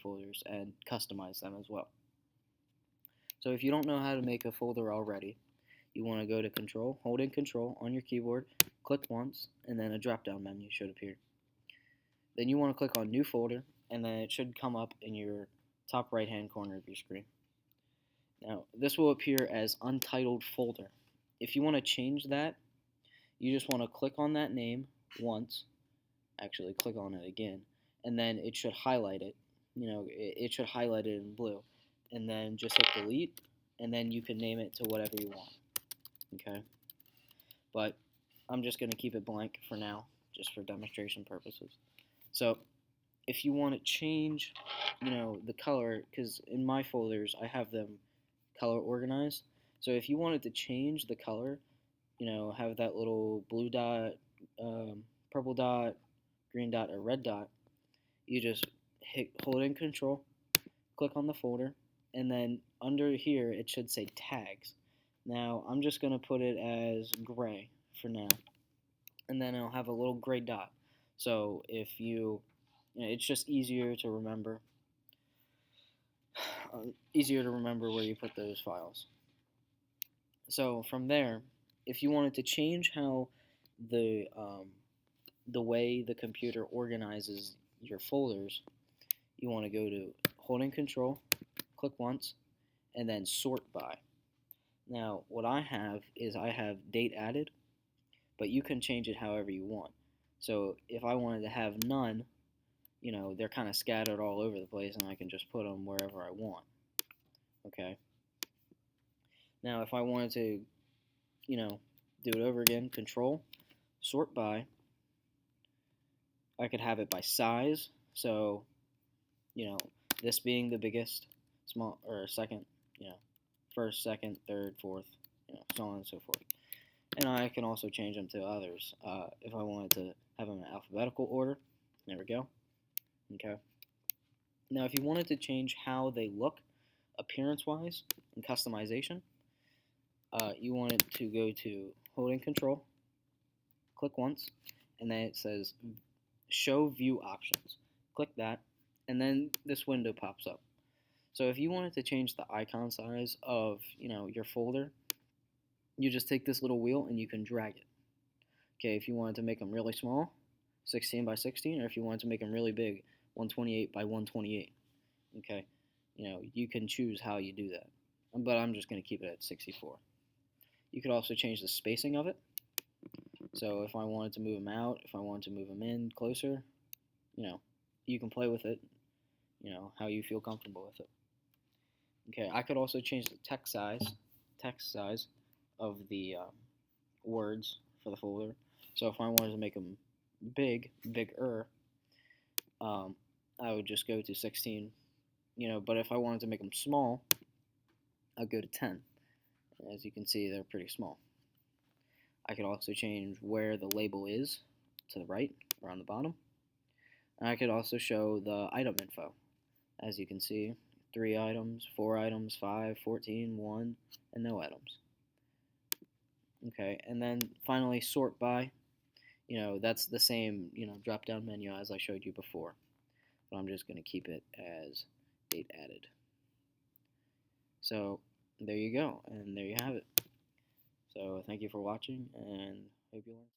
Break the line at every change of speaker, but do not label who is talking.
folders and customize them as well. So if you don't know how to make a folder already, you want to go to Control, hold in Control on your keyboard, click once, and then a drop-down menu should appear. Then you want to click on New Folder, and then it should come up in your top right-hand corner of your screen. Now, this will appear as Untitled Folder. If you want to change that, you just want to click on that name once, actually click on it again, and then it should highlight it. It should highlight it in blue, and then just hit delete, and then you can name it to whatever you want. Okay, but I'm just going to keep it blank for now, just for demonstration purposes. So if you want to change, the color, because in my folders I have them color organized. So if you wanted to change the color, have that little blue dot, purple dot, green dot, or red dot, you just hold in Control, click on the folder, and then under here it should say Tags. Now I'm just going to put it as gray for now, and then it'll have a little gray dot. So if it's just easier to remember. Easier to remember where you put those files. So from there, if you wanted to change how the way the computer organizes your folders, you want to go to holding Control, click once, and then Sort By. Now, what I have is I have Date Added, but you can change it however you want. So if I wanted to have none, they're kind of scattered all over the place, and I can just put them wherever I want. Okay. Now, if I wanted to, do it over again, Control, Sort By, I could have it by size. So, this being the biggest, small, or second, first, second, third, fourth, so on and so forth. And I can also change them to others if I wanted to have them in alphabetical order. There we go. Okay. Now, if you wanted to change how they look appearance-wise in customization, you want it to go to holding Control, click once, and then it says Show View Options. Click that, and then this window pops up. So if you wanted to change the icon size of your folder, you just take this little wheel and you can drag it. Okay, if you wanted to make them really small, 16 by 16, or if you wanted to make them really big, 128 by 128. Okay, you can choose how you do that, but I'm just going to keep it at 64. You could also change the spacing of it. So if I wanted to move them out, if I wanted to move them in closer, you can play with it, how you feel comfortable with it. Okay, I could also change the text size of the words for the folder. So if I wanted to make them bigger, I would just go to 16, but if I wanted to make them small, I'd go to 10. As you can see, they're pretty small. I could also change where the label is, to the right or on the bottom. And I could also show the item info. As you can see, 3 items, 4 items, 5, 14, 1, and no items. Okay, and then finally Sort By. That's the same, drop-down menu as I showed you before. But I'm just going to keep it as Date Added. So there you go, and there you have it. So thank you for watching, and hope you learned.